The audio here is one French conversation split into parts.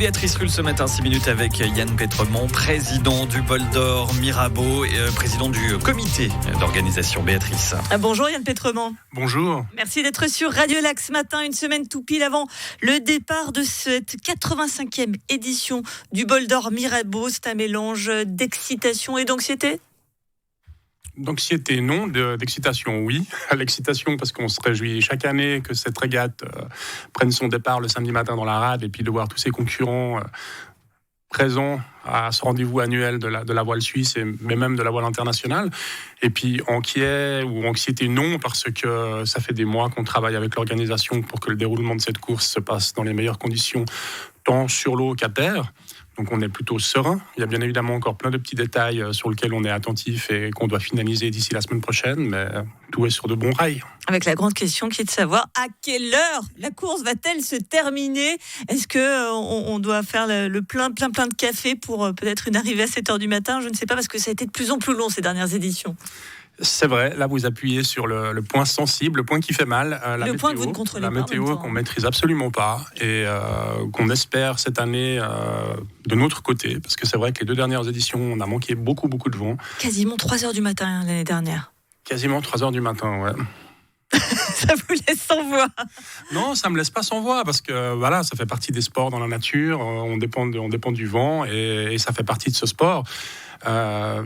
Béatrice Rulle ce matin, 6 minutes avec Yann Pétremont, président du Bol d'Or Mirabeau et président du comité d'organisation. Béatrice. Bonjour Yann Pétremont. Bonjour. Merci d'être sur Radio Lac ce matin, une semaine tout pile avant le départ de cette 85e édition du Bol d'Or Mirabeau. C'est un mélange d'excitation et d'anxiété ? D'anxiété, non. D'excitation, oui. L'excitation, parce qu'on se réjouit chaque année que cette régate prenne son départ le samedi matin dans la rade, et puis de voir tous ses concurrents présents à ce rendez-vous annuel de la voile suisse, mais même de la voile internationale. Et puis inquiet ou anxiété, non, parce que ça fait des mois qu'on travaille avec l'organisation pour que le déroulement de cette course se passe dans les meilleures conditions, tant sur l'eau qu'à terre. Donc on est plutôt serein. Il y a bien évidemment encore plein de petits détails sur lesquels on est attentif et qu'on doit finaliser d'ici la semaine prochaine, mais tout est sur de bons rails. Avec la grande question qui est de savoir à quelle heure la course va-t-elle se terminer ? Est-ce qu'on doit faire le plein de café pour peut-être une arrivée à 7h du matin ? Je ne sais pas, parce que ça a été de plus en plus long ces dernières éditions. C'est vrai, là vous appuyez sur le point sensible, le point qui fait mal, point que vous ne contrôlez la pas. La météo qu'on maîtrise absolument pas et qu'on espère cette année de notre côté, parce que c'est vrai que les deux dernières éditions, on a manqué beaucoup de vent. Quasiment 3h du matin l'année dernière. Quasiment 3h du matin, ouais. Ça vous laisse sans voix ? Non, ça me laisse pas sans voix, parce que voilà, ça fait partie des sports dans la nature, on dépend du vent et ça fait partie de ce sport.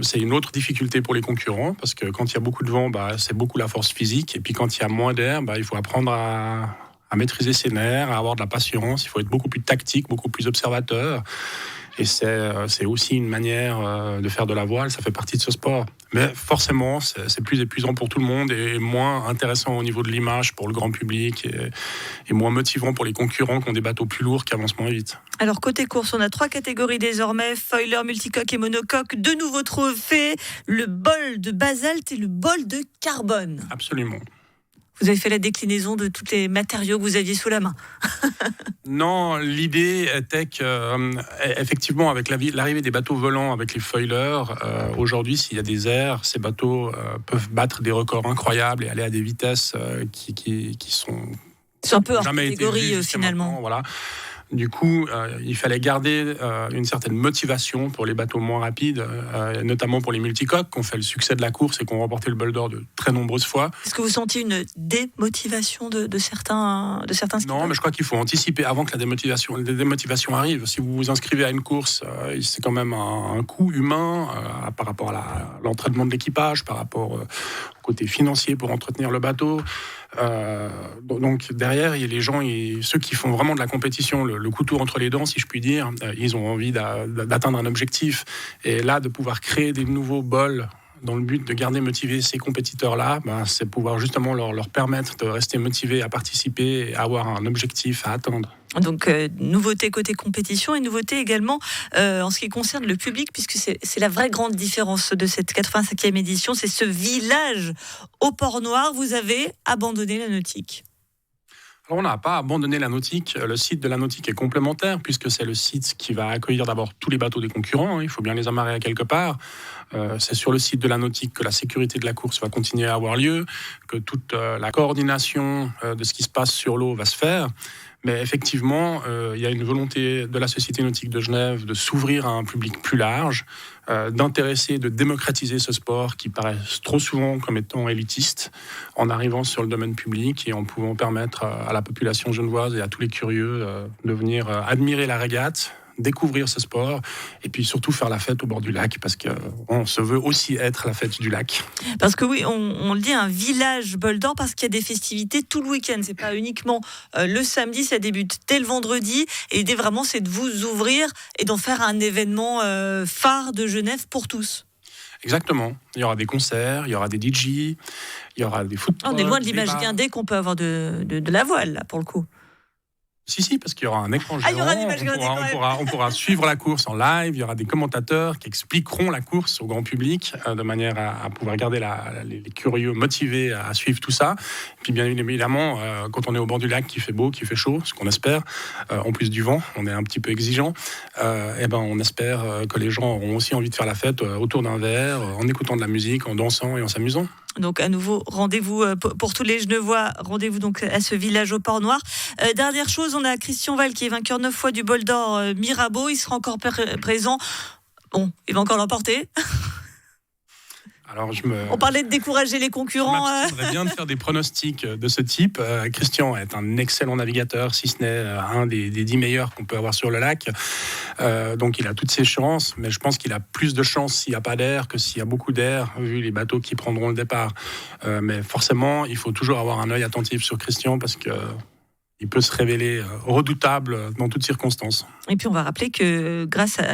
C'est une autre difficulté pour les concurrents, parce que quand il y a beaucoup de vent, c'est beaucoup la force physique, et puis quand il y a moins d'air, il faut apprendre à maîtriser ses nerfs, à avoir de la patience, il faut être beaucoup plus tactique, beaucoup plus observateur. Et c'est aussi une manière de faire de la voile, ça fait partie de ce sport. Mais forcément, c'est plus épuisant pour tout le monde et moins intéressant au niveau de l'image pour le grand public et moins motivant pour les concurrents qui ont des bateaux plus lourds qui avancent moins vite. Alors côté course, on a 3 catégories désormais, foiler, multicoque et monocoque, 2 nouveaux trophées, le bol de basalte et le bol de carbone. Absolument. Vous avez fait la déclinaison de tous les matériaux que vous aviez sous la main. Non, l'idée était que, effectivement, avec l'arrivée des bateaux volants, avec les foilers, aujourd'hui, s'il y a des airs, ces bateaux peuvent battre des records incroyables et aller à des vitesses qui sont un peu hors jamais catégorie été vues finalement. Voilà. Du coup, il fallait garder une certaine motivation pour les bateaux moins rapides, notamment pour les multicoques, qui ont fait le succès de la course et qui ont remporté le Bol d'Or de très nombreuses fois. Est-ce que vous sentiez une démotivation de certains skippers ? Non, mais je crois qu'il faut anticiper avant que la démotivation arrive. Si vous vous inscrivez à une course, c'est quand même un coût humain par rapport à l'entraînement de l'équipage, par rapport au côté financier pour entretenir le bateau. Donc derrière, il y a les gens, ceux qui font vraiment de la compétition, le couteau entre les dents, si je puis dire, ils ont envie d'atteindre un objectif. Et là, de pouvoir créer des nouveaux bols dans le but de garder motivés ces compétiteurs-là, c'est pouvoir justement leur permettre de rester motivés à participer et à avoir un objectif à atteindre. Donc, nouveauté côté compétition et nouveauté également en ce qui concerne le public, puisque c'est la vraie grande différence de cette 85e édition, c'est ce village au Port-Noir. Vous avez abandonné la nautique. Alors, on n'a pas abandonné la nautique. Le site de la nautique est complémentaire, puisque c'est le site qui va accueillir d'abord tous les bateaux des concurrents. Il faut bien les amarrer à quelque part. C'est sur le site de la nautique que la sécurité de la course va continuer à avoir lieu, que toute la coordination de ce qui se passe sur l'eau va se faire. Mais effectivement, il y a une volonté de la Société nautique de Genève de s'ouvrir à un public plus large, d'intéresser, de démocratiser ce sport qui paraît trop souvent comme étant élitiste, en arrivant sur le domaine public et en pouvant permettre à la population genevoise et à tous les curieux de venir admirer la régate, découvrir ce sport et puis surtout faire la fête au bord du lac, parce qu'on se veut aussi être la fête du lac. Parce que oui, on le dit, un village Bol d'Or, parce qu'il y a des festivités tout le week-end. C'est pas uniquement le samedi, ça débute dès le vendredi. Et l'idée vraiment, c'est de vous ouvrir et d'en faire un événement phare de Genève pour tous. Exactement. Il y aura des concerts, il y aura des DJ, il y aura des footballs. On est loin de l'image guindée qu'on peut avoir de la voile, là, pour le coup. Si, parce qu'il y aura un écran géant, il y aura l'image on pourra suivre la course en live, il y aura des commentateurs qui expliqueront la course au grand public de manière à pouvoir garder les curieux motivés à suivre tout ça. Et puis bien évidemment, quand on est au bord du lac, qui fait beau, qui fait chaud, ce qu'on espère, en plus du vent, on est un petit peu exigeant, on espère que les gens auront aussi envie de faire la fête autour d'un verre, en écoutant de la musique, en dansant et en s'amusant. Donc à nouveau, rendez-vous pour tous les Genevois, rendez-vous donc à ce village au Port Noir. Dernière chose, on a Christian Val qui est vainqueur 9 fois du bol d'or Mirabeau, il sera encore présent. Bon, il va encore l'emporter. Alors, on parlait de décourager les concurrents. Je m'abstiendrais bien de faire des pronostics de ce type. Christian est un excellent navigateur, si ce n'est un des 10 meilleurs qu'on peut avoir sur le lac. Donc il a toutes ses chances, mais je pense qu'il a plus de chances s'il n'y a pas d'air que s'il y a beaucoup d'air, vu les bateaux qui prendront le départ. Mais forcément, il faut toujours avoir un œil attentif sur Christian parce que il peut se révéler redoutable dans toutes circonstances. Et puis on va rappeler que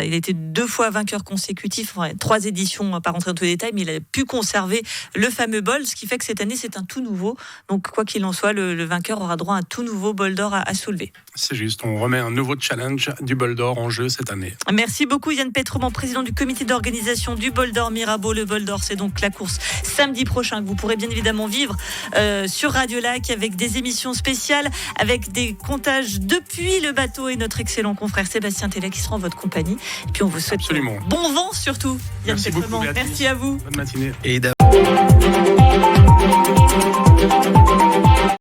il a été 2 fois vainqueur consécutif, 3 éditions, pas rentrer dans tous les détails, mais il a pu conserver le fameux bol, ce qui fait que cette année c'est un tout nouveau. Donc quoi qu'il en soit, le vainqueur aura droit à un tout nouveau bol d'or à soulever. C'est juste, on remet un nouveau challenge du bol d'or en jeu cette année. Merci beaucoup Yann Pétremont, président du comité d'organisation du bol d'or Mirabeau. Le bol d'or, c'est donc la course samedi prochain que vous pourrez bien évidemment vivre sur Radio Lac avec des émissions spéciales, avec des comptages depuis le bateau et notre excellent confrère Sébastien Tellet qui sera en votre compagnie. Et puis on vous souhaite bon vent surtout. Merci beaucoup. Merci à vous. Bonne matinée. Et